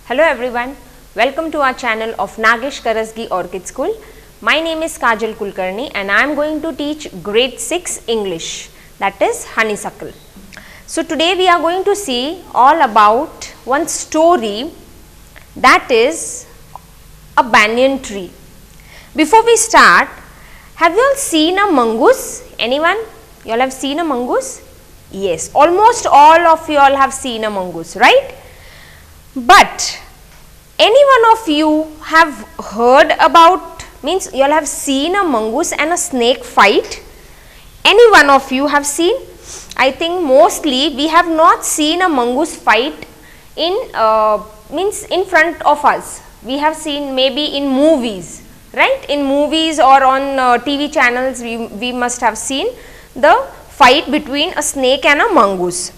Hello everyone, welcome to our channel of Nagesh Karasgi Orchid School. My name is Kajal Kulkarni and I am going to teach grade 6 English, that is honeysuckle. So today we are going to see all about one story, that is a banyan tree. Before we start, have you all seen a mongoose? Anyone? You all have seen a mongoose? Yes, almost all of you all have seen a mongoose, right? But any one of you have heard about, means you all have seen a mongoose and a snake fight? Any one of you have seen? I think mostly we have not seen a mongoose fight in front of us. We have seen maybe in movies, right? In movies or on TV channels we must have seen the fight between a snake and a mongoose.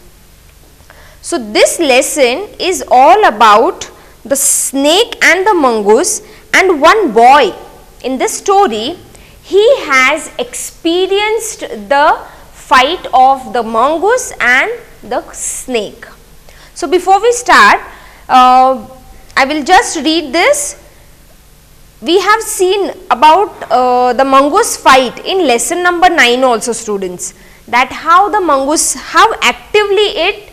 So this lesson is all about the snake and the mongoose, and one boy in this story, he has experienced the fight of the mongoose and the snake. So before we start, I will just read this. We have seen about the mongoose fight in lesson number 9 also, students, that how the mongoose, how actively it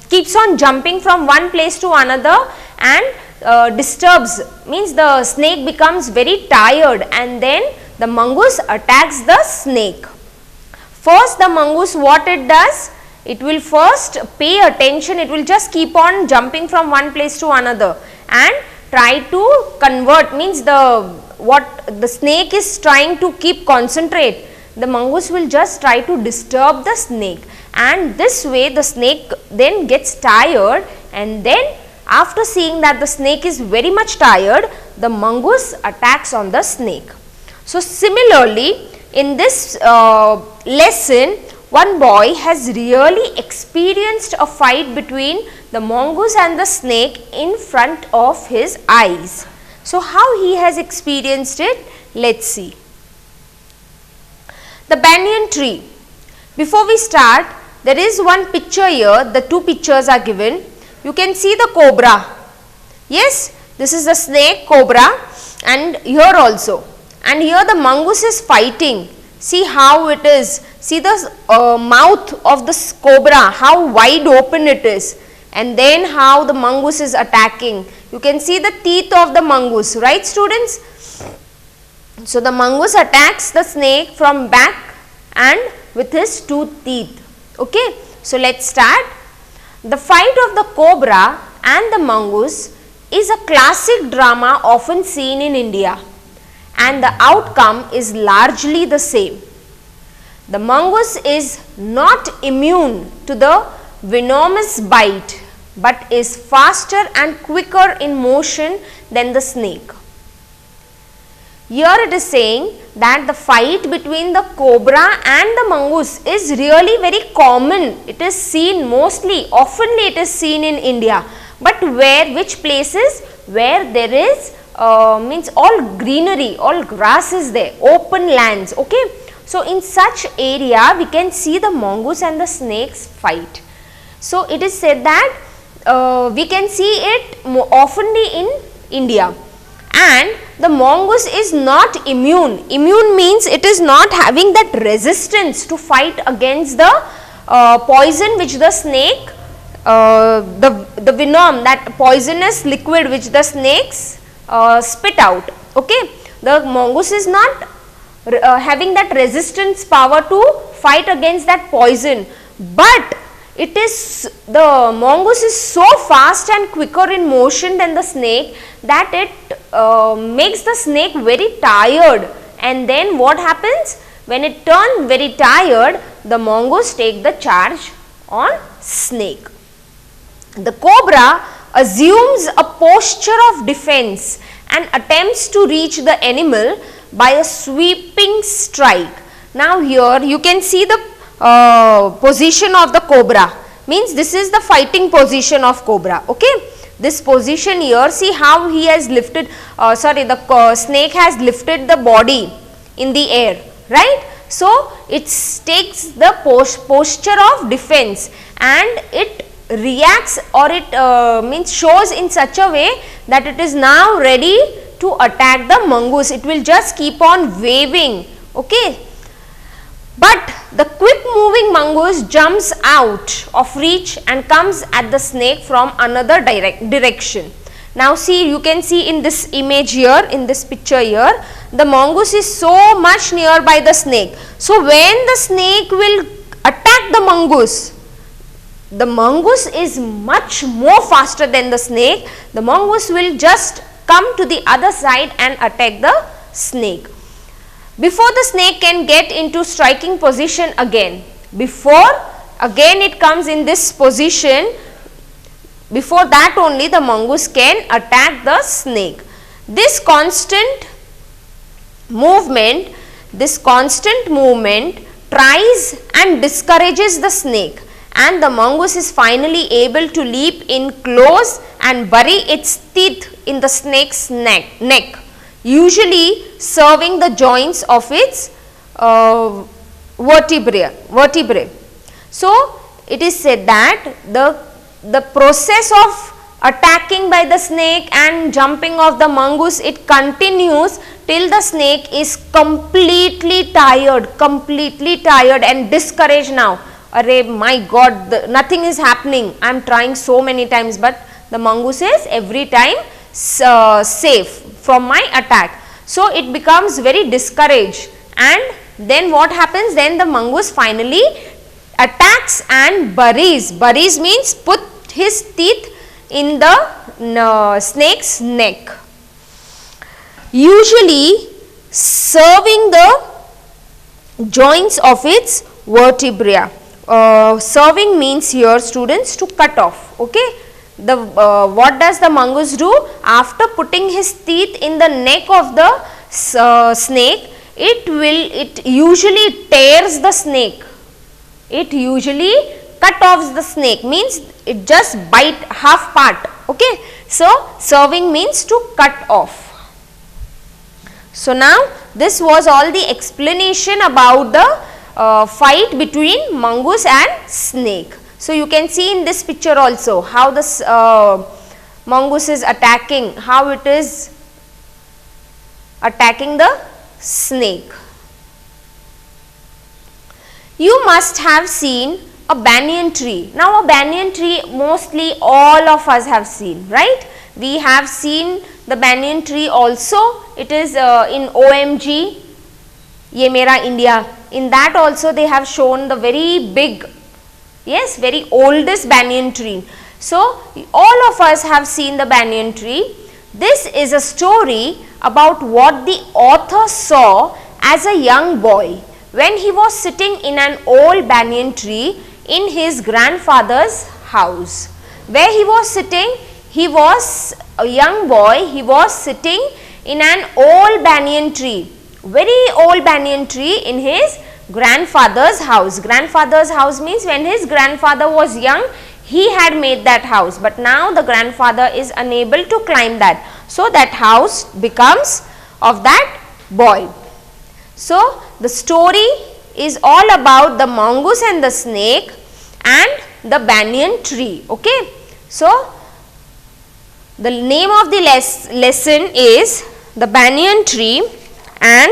keeps on jumping from one place to another and disturbs, means the snake becomes very tired and then the mongoose attacks the snake. First the mongoose, what it does, it will first pay attention, it will just keep on jumping from one place to another and try to convert, means the snake is trying to keep concentrate. The mongoose will just try to disturb the snake, and this way the snake then gets tired, and then after seeing that the snake is very much tired, the mongoose attacks on the snake. So similarly, in this lesson, one boy has really experienced a fight between the mongoose and the snake in front of his eyes. So how he has experienced it? Let's see. The banyan tree. Before we start, there is one picture here, the two pictures are given. You can see the cobra. Yes, this is the snake, cobra, and here also. And here the mongoose is fighting. See how it is. See the mouth of this cobra, how wide open it is. And then how the mongoose is attacking. You can see the teeth of the mongoose, right students? So the mongoose attacks the snake from back and with his two teeth. Okay, so let's start. The fight of the cobra and the mongoose is a classic drama often seen in India, and the outcome is largely the same. The mongoose is not immune to the venomous bite, but is faster and quicker in motion than the snake. Here it is saying that the fight between the cobra and the mongoose is really very common. It is seen mostly, oftenly it is seen in India. But where, which places? Where there is, means all greenery, all grass is there, open lands, okay. So in such area, we can see the mongoose and the snakes fight. So it is said that we can see it oftenly in India. And the mongoose is not immune. Immune means it is not having that resistance to fight against the poison which the snake, the venom, that poisonous liquid which the snakes spit out. Okay, the mongoose is not having that resistance power to fight against that poison, but it is, the mongoose is so fast and quicker in motion than the snake that it makes the snake very tired, and then what happens? When it turns very tired, the mongoose take the charge on snake. The cobra assumes a posture of defense and attempts to reach the animal by a sweeping strike. Now here you can see the position of the cobra, means this is the fighting position of cobra, okay. This position here, see how he has lifted, the snake has lifted the body in the air, right. So it takes the posture of defense and it reacts, or it means shows in such a way that it is now ready to attack the mongoose. It will just keep on waving. Okay. But the quick moving mongoose jumps out of reach and comes at the snake from another direction. Now see, you can see in this image here, in this picture here, the mongoose is so much nearby the snake. So when the snake will attack the mongoose is much more faster than the snake. The mongoose will just come to the other side and attack the snake. Before the snake can get into striking position again, it comes in this position, before that only the mongoose can attack the snake. This constant movement tries and discourages the snake, and the mongoose is finally able to leap in close and bury its teeth in the snake's neck, usually serving the joints of its vertebrae. So it is said that the process of attacking by the snake and jumping of the mongoose, it continues till the snake is completely tired and discouraged now. Array, my God, nothing is happening. I am trying so many times, but the mongoose is every time safe from my attack. So it becomes very discouraged, and then what happens? Then the mongoose finally attacks and buries. Buries means put his teeth in the snake's neck, usually serving the joints of its vertebra. Serving means here, students, to cut off. Okay. What does the mongoose do? After putting his teeth in the neck of the snake, it usually tears the snake. It usually cut off the snake, means it just bite half part. Okay. So serving means to cut off. So now this was all the explanation about the fight between mongoose and snake. So you can see in this picture also how the mongoose is attacking, how it is attacking the snake. You must have seen a banyan tree. Now a banyan tree mostly all of us have seen, right? We have seen the banyan tree also. It is in OMG, Ye Mera India. In that also they have shown the very big, yes, very oldest banyan tree. So all of us have seen the banyan tree. This is a story about what the author saw as a young boy when he was sitting in an old banyan tree in his grandfather's house. Where he was sitting, he was a young boy, he was sitting in an old banyan tree, very old banyan tree in his grandfather's house. Grandfather's house means when his grandfather was young, he had made that house, but now the grandfather is unable to climb that. So that house becomes of that boy. So the story is all about the mongoose and the snake and the banyan tree. Okay. So the name of the lesson is the banyan tree, and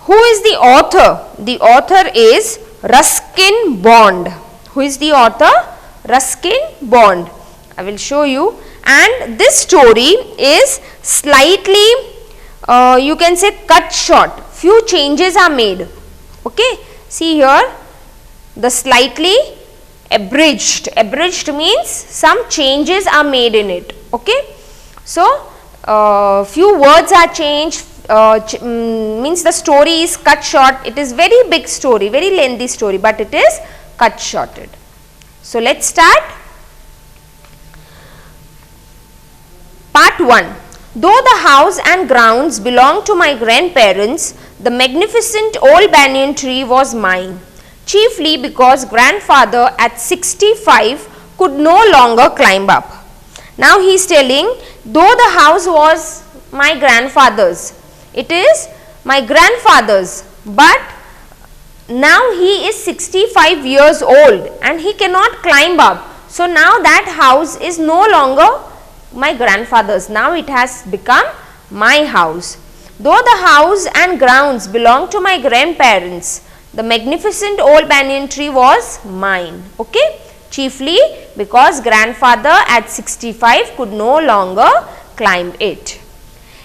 who is the author? The author is Ruskin Bond. Who is the author? Ruskin Bond. I will show you. And this story is slightly, you can say, cut short. Few changes are made. Okay. See here, the slightly abridged. Abridged means some changes are made in it. Okay. So few words are changed. Means the story is cut short. It is very big story, very lengthy story, but it is cut shorted. So let's start. Part 1. Though the house and grounds belonged to my grandparents, the magnificent old banyan tree was mine, chiefly because grandfather at 65 could no longer climb up. Now he is telling, though the house was my grandfather's, it is my grandfather's, but now he is 65 years old and he cannot climb up. So now that house is no longer my grandfather's. Now it has become my house. Though the house and grounds belonged to my grandparents, the magnificent old banyan tree was mine. Okay, chiefly because grandfather at 65 could no longer climb it.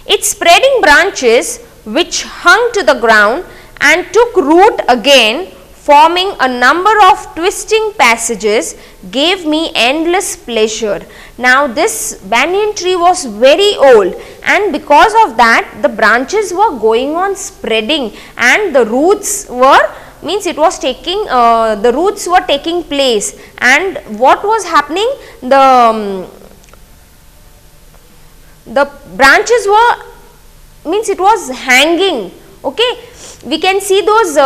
Its spreading branches, which hung to the ground and took root again, forming a number of twisting passages, gave me endless pleasure. Now this banyan tree was very old, and because of that the branches were going on spreading, and the roots were, means it was taking, the roots were taking place, and what was happening, the branches were, means it was hanging. Okay, we can see those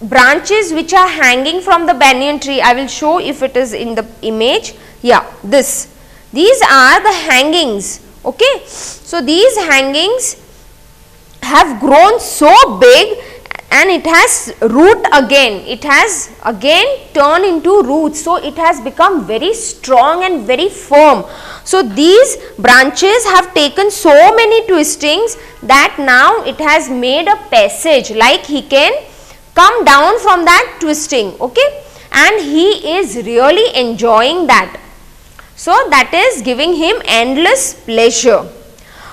branches which are hanging from the banyan tree. I will show if it is in the image. Yeah, these are the hangings. Okay, so these hangings have grown so big, and it has root again, it has again turned into roots, so it has become very strong and very firm. So these branches have taken so many twistings that now it has made a passage, like he can come down from that twisting. Okay, and he is really enjoying that. So that is giving him endless pleasure.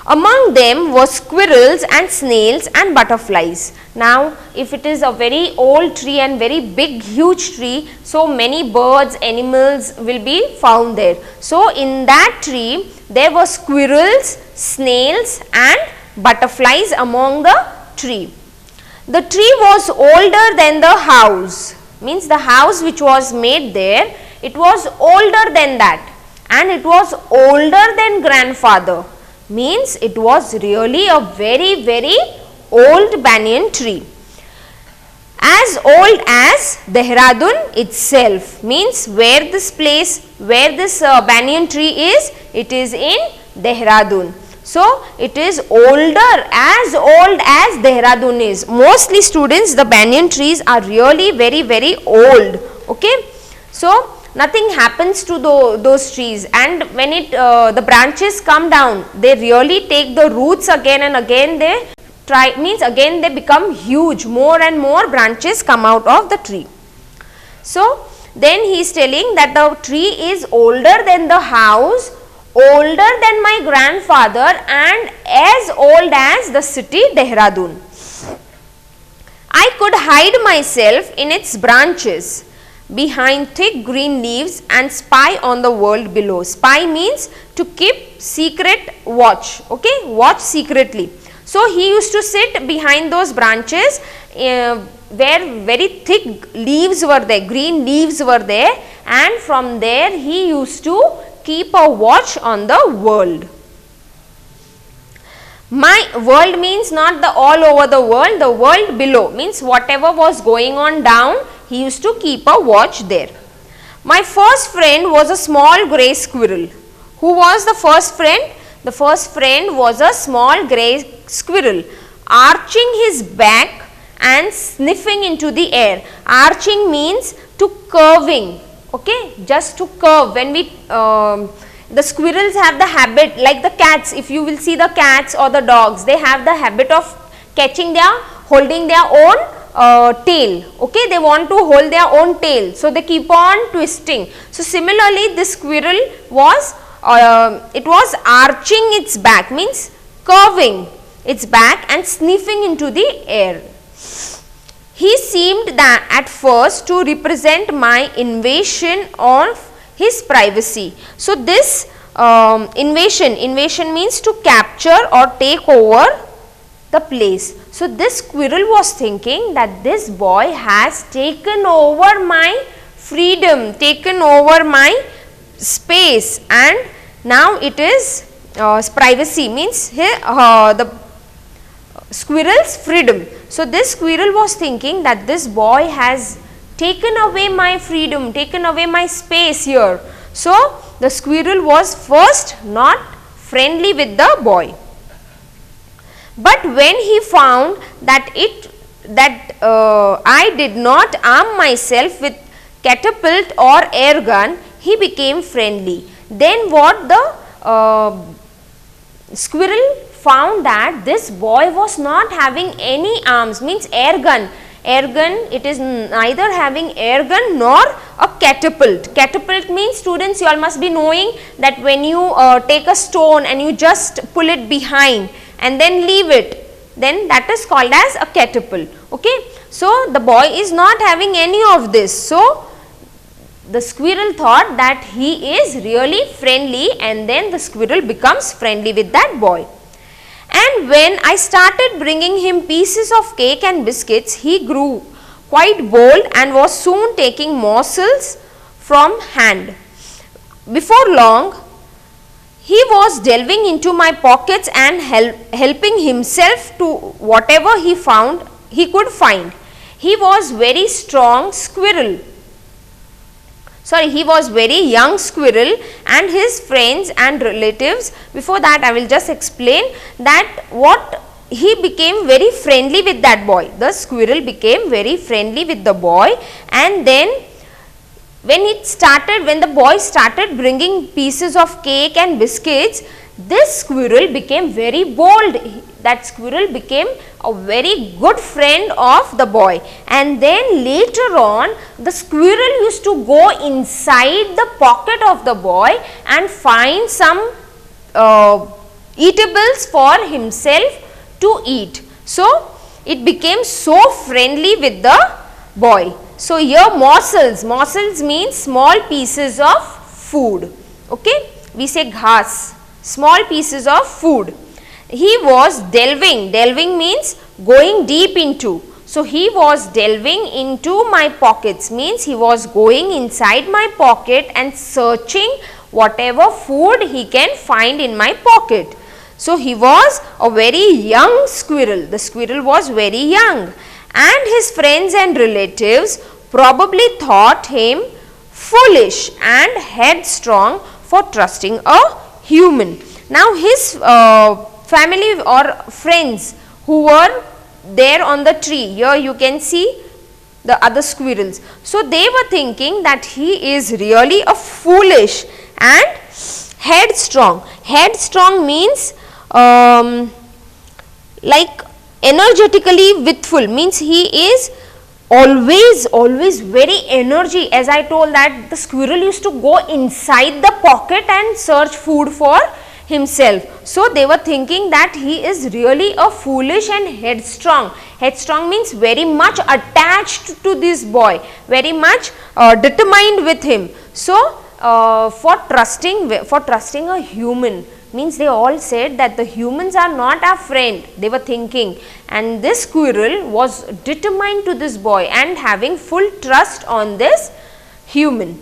Among them were squirrels and snails and butterflies. Now if it is a very old tree and very big huge tree, so many birds, animals will be found there. So in that tree there were squirrels, snails and butterflies among the tree. The tree was older than the house, means the house which was made there, it was older than that, and it was older than grandfather, means it was really a very very old banyan tree. As old as Dehradun itself, means where this place, where this banyan tree is, it is in Dehradun. So it is older, as old as Dehradun is. Mostly students, the banyan trees are really very very old. Okay, so nothing happens to those trees, and when it the branches come down, they really take the roots again, and again they try, means again they become huge, more and more branches come out of the tree. So then he is telling that the tree is older than the house, older than my grandfather, and as old as the city Dehradun. I could hide myself in its branches behind thick green leaves and spy on the world below. Spy means to keep secret watch. Okay, watch secretly. So he used to sit behind those branches where very thick leaves were there, green leaves were there, and from there he used to keep a watch on the world. My world means not the all over the world below, means whatever was going on down, he used to keep a watch there. My first friend was a small grey squirrel. Who was the first friend? The first friend was a small grey squirrel, arching his back and sniffing into the air. Arching means to curving. Okay, just to curve. When we the squirrels have the habit, like the cats, if you will see the cats or the dogs, they have the habit of catching their, holding their own tail. Okay, they want to hold their own tail, so they keep on twisting. So similarly this squirrel was it was arching its back, means curving its back and sniffing into the air. He seemed that at first to represent my invasion of his privacy. So this invasion means to capture or take over the place. So this squirrel was thinking that this boy has taken over my freedom, taken over my space, and now it is privacy, means here the squirrel's freedom. So this squirrel was thinking that this boy has taken away my freedom, taken away my space here. So the squirrel was first not friendly with the boy, but when he found that I did not arm myself with catapult or air gun, he became friendly. Then what the squirrel found that this boy was not having any arms, means air gun. Air gun, it is neither having air gun nor a catapult. Catapult means, students, you all must be knowing that when you take a stone and you just pull it behind and then leave it, then that is called as a catapult. Okay. So, the boy is not having any of this. So, the squirrel thought that he is really friendly, and then the squirrel becomes friendly with that boy. And when I started bringing him pieces of cake and biscuits, he grew quite bold and was soon taking morsels from hand. Before long, he was delving into my pockets and helping himself to whatever he could find. He was very strong squirrel. He was very young squirrel, and his friends and relatives, before that I will just explain that what he became very friendly with that boy. The squirrel became very friendly with the boy, and then when the boy started bringing pieces of cake and biscuits, this squirrel became very bold. That squirrel became a very good friend of the boy, and then later on the squirrel used to go inside the pocket of the boy and find some eatables for himself to eat. So, it became so friendly with the boy. So, here morsels means small pieces of food. Okay, we say ghas, small pieces of food. He was delving means going deep into. So, he was delving into my pockets, means he was going inside my pocket and searching whatever food he can find in my pocket. So, he was a very young squirrel. The squirrel was very young, and his friends and relatives probably thought him foolish and headstrong for trusting a human. Now, his family or friends who were there on the tree, here you can see the other squirrels. So, they were thinking that he is really a foolish and headstrong. Headstrong means like energetically withful, means he is always very energy. As I told that the squirrel used to go inside the pocket and search food for himself. So, they were thinking that he is really a foolish and headstrong. Headstrong means very much attached to this boy, very much determined with him. So, for trusting a human, means they all said that the humans are not our friend, they were thinking, and this squirrel was determined to this boy and having full trust on this human.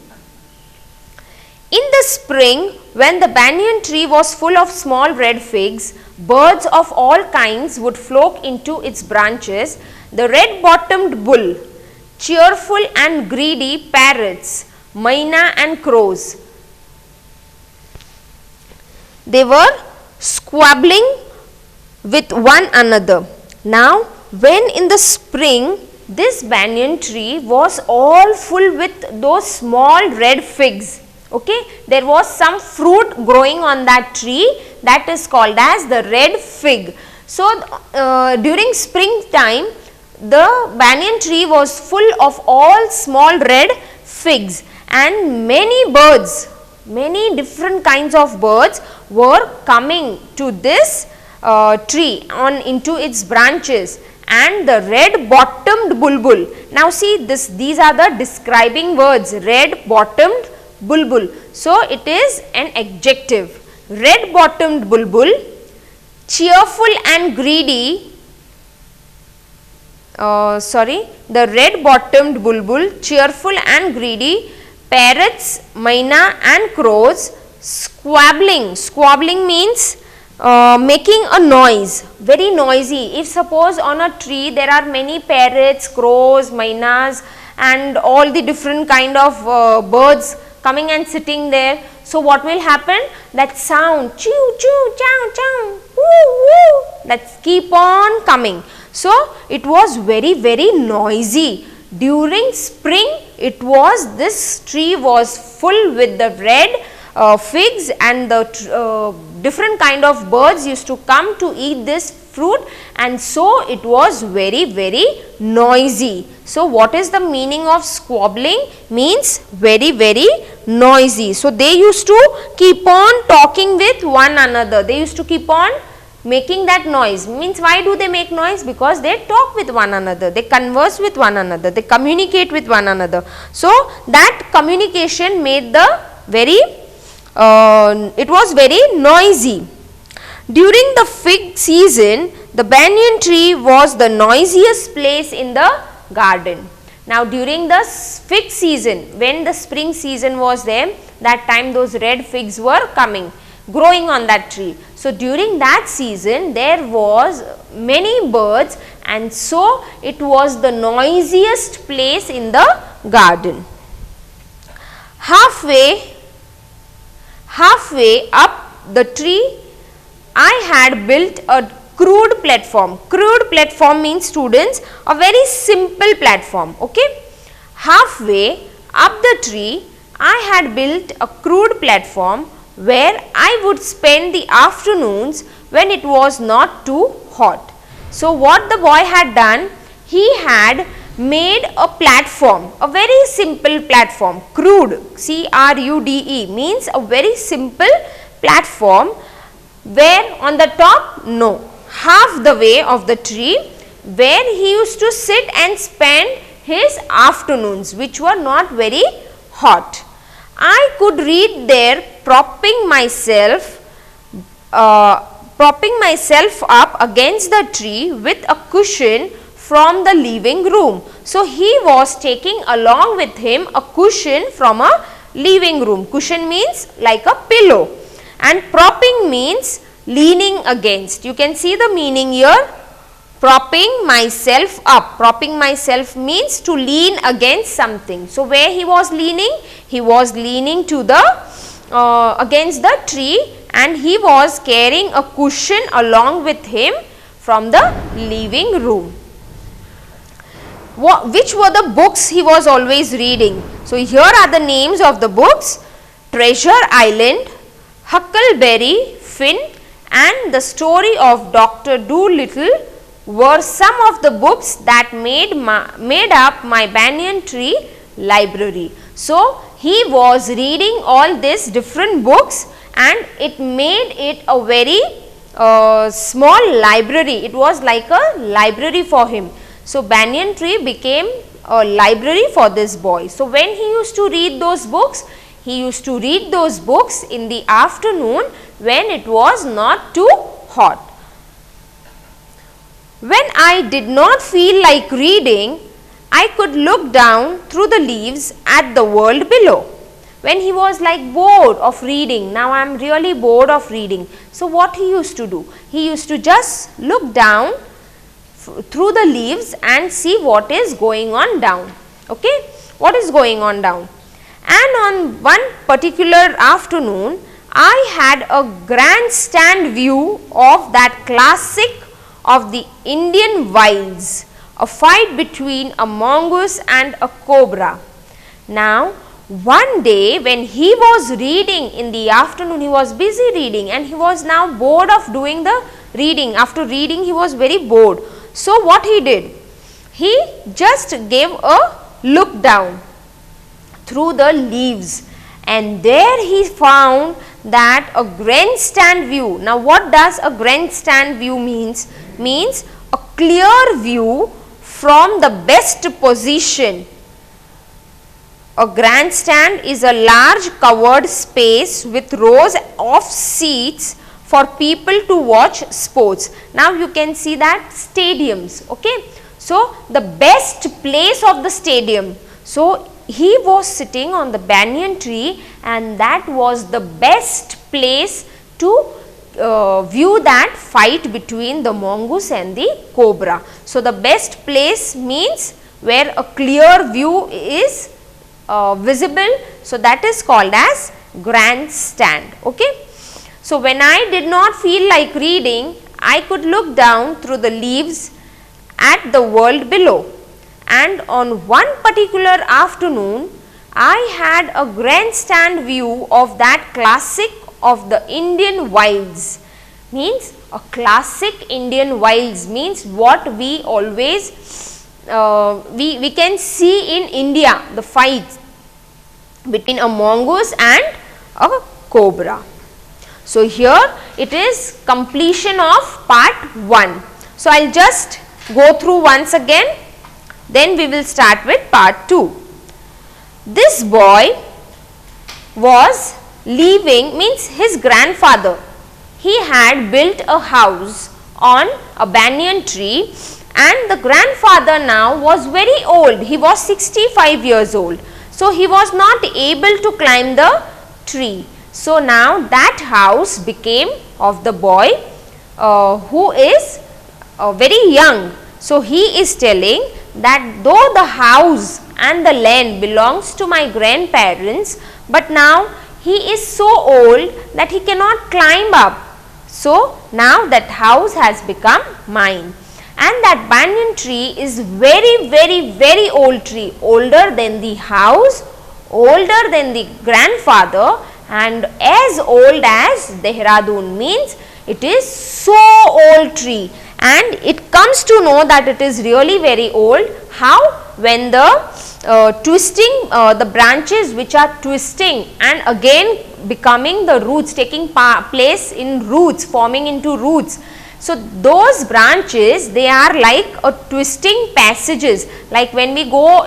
In the spring, when the banyan tree was full of small red figs, birds of all kinds would flock into its branches. The red-bottomed bull, cheerful and greedy parrots, myna and crows, they were squabbling with one another. Now, when in the spring, this banyan tree was all full with those small red figs. Okay, there was some fruit growing on that tree, that is called as the red fig. So, during springtime, the banyan tree was full of all small red figs, and many birds, many different kinds of birds were coming to this tree into its branches, and the red bottomed bulbul. Now, see these are the describing words, red bottomed bulbul. So, it is an adjective. Red bottomed bulbul, cheerful and greedy, the red bottomed bulbul, cheerful and greedy, parrots, myna and crows, squabbling. Squabbling means making a noise, very noisy. If suppose on a tree there are many parrots, crows, mynas and all the different kind of birds coming and sitting there. So, what will happen? That sound, choo choo, chow chow, woo woo, that keep on coming. So, it was very noisy. During spring, this tree was full with the red figs, and the different kind of birds used to come to eat this fruit, and so it was very noisy. So what is the meaning of squabbling? Means very noisy. So they used to keep on talking with one another. They used to keep on making that noise. Means why do they make noise? Because they talk with one another, they converse with one another, they communicate with one another. So that communication made the it was very noisy. During the fig season, the banyan tree was the noisiest place in the garden. Now during the fig season, when the spring season was there, that time those red figs were growing on that tree. So during that season there was many birds, and so it was the noisiest place in the garden. Halfway up the tree, I had built a crude platform. Crude platform means, students, a very simple platform. Okay. Halfway up the tree, I had built a crude platform where I would spend the afternoons when it was not too hot. So what the boy had done, he had made a platform, a very simple platform, crude, C-R-U-D-E, means a very simple platform, where on the top, no, half the way of the tree, where he used to sit and spend his afternoons, which were not very hot. I could read there, propping myself up against the tree with a cushion from the living room. So he was taking along with him a cushion from a living room. Cushion means like a pillow, and propping means leaning against. You can see the meaning here. Propping myself up. Propping myself means to lean against something. So where he was leaning? He was leaning to the against the tree, and he was carrying a cushion along with him from the living room. Which were the books he was always reading? So here are the names of the books: Treasure Island, Huckleberry Finn, and The Story of Dr. Dolittle were some of the books that made up my banyan tree library. So he was reading all these different books, and it made it a very small library. It was like a library for him. So banyan tree became a library for this boy. So when he used to read those books, he used to read those books in the afternoon when it was not too hot. When I did not feel like reading, I could look down through the leaves at the world below. When he was like bored of reading, now I am really bored of reading. So what he used to do? He used to just look down through the leaves and see what is going on down. Okay, what is going on down? And on one particular afternoon, I had a grandstand view of that classic of the Indian wilds, a fight between a mongoose and a cobra. Now, one day when he was reading in the afternoon, he was busy reading, and he was now bored of doing the reading. After reading, he was very bored. So what he did? He just gave a look down through the leaves, and there he found that a grandstand view. Now what does a grandstand view means? Means a clear view from the best position. A grandstand is a large covered space with rows of seats for people to watch sports. Now you can see that stadiums. Okay, so the best place of the stadium. So he was sitting on the banyan tree, and that was the best place to view that fight between the mongoose and the cobra. So the best place means where a clear view is visible. So that is called as grandstand. Okay. So when I did not feel like reading, I could look down through the leaves at the world below, and on one particular afternoon I had a grandstand view of that classic of the Indian wilds. Means a classic Indian wilds means what we always we can see in India, the fights between a mongoose and a cobra. So here it is completion of part 1. So I will just go through once again, then we will start with part 2. This boy was leaving, means his grandfather, he had built a house on a banyan tree, and the grandfather now was very old. He was 65 years old. So he was not able to climb the tree. So now that house became of the boy who is very young. So he is telling that though the house and the land belongs to my grandparents, but now he is so old that he cannot climb up. So now that house has become mine. And that banyan tree is very old tree, older than the house, older than the grandfather, and as old as Dehradun, means it is so old tree, and it comes to know that it is really very old. How? When the twisting, the branches which are twisting and again becoming the roots, taking place in roots, forming into roots. So those branches, they are like a twisting passages, like when we go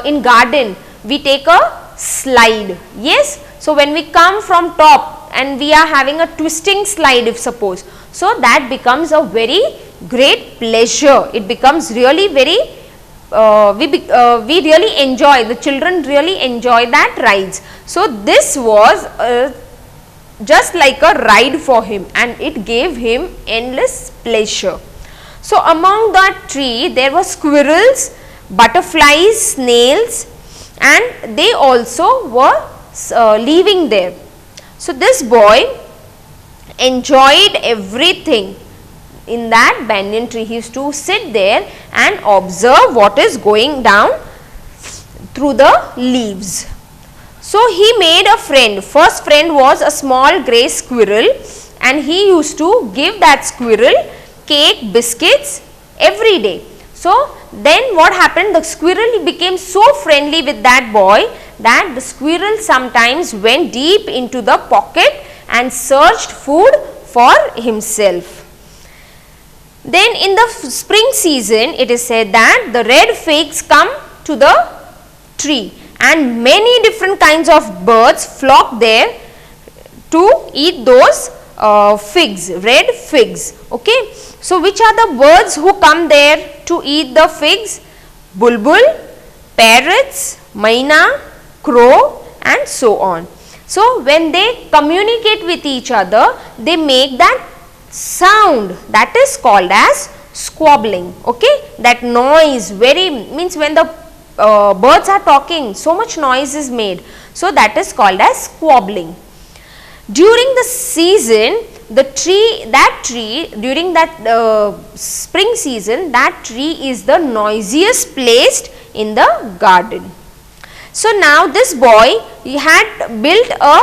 in garden, we take a slide. Yes. So when we come from top and we are having a twisting slide, if suppose, so that becomes a very great pleasure. It becomes really very, we really enjoy, the children really enjoy that rides. So this was just like a ride for him, and it gave him endless pleasure. So among that tree there were squirrels, butterflies, snails, and they also were living there. So this boy enjoyed everything in that banyan tree. He used to sit there and observe what is going down through the leaves. So he made a friend. First friend was a small grey squirrel, and he used to give that squirrel cake, biscuits every day. So then what happened, the squirrel became so friendly with that boy that the squirrel sometimes went deep into the pocket and searched food for himself. Then in the spring season, it is said that the red figs come to the tree, and many different kinds of birds flock there to eat those figs, red figs. Okay. So which are the birds who come there to eat the figs? Bulbul, parrots, maina, crow, and so on. So when they communicate with each other, they make that sound, that is called as squabbling. Okay. That noise, very, means when the birds are talking, so much noise is made. So that is called as squabbling. During the season, during that spring season, that tree is the noisiest placed in the garden. So now this boy, he had built a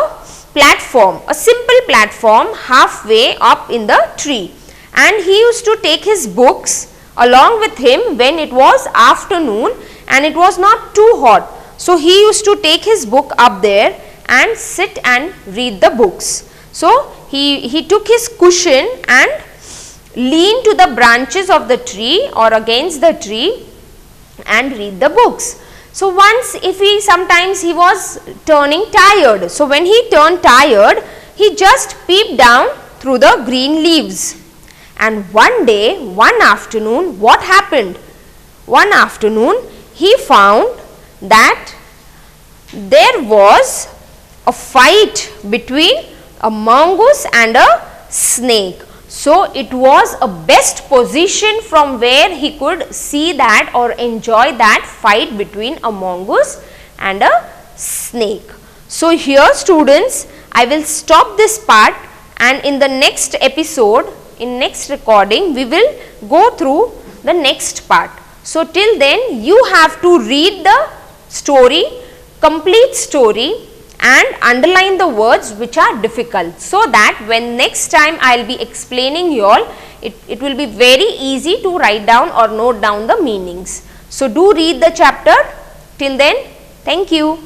platform, a simple platform halfway up in the tree, and he used to take his books along with him when it was afternoon and it was not too hot. So he used to take his book up there and sit and read the books. So he took his cushion and leaned to the branches of the tree or against the tree and read the books. So once sometimes he was turning tired. So when he turned tired, he just peeped down through the green leaves. And one day, one afternoon, what happened? One afternoon, he found that there was a fight between a mongoose and a snake. So it was a best position from where he could see that or enjoy that fight between a mongoose and a snake. So here students, I will stop this part, and in the next episode, in next recording, we will go through the next part. So, till then you have to read the story, complete story and underline the words which are difficult, so that when next time I will be explaining you all, it will be very easy to write down or note down the meanings. So, do read the chapter. Till then, thank you.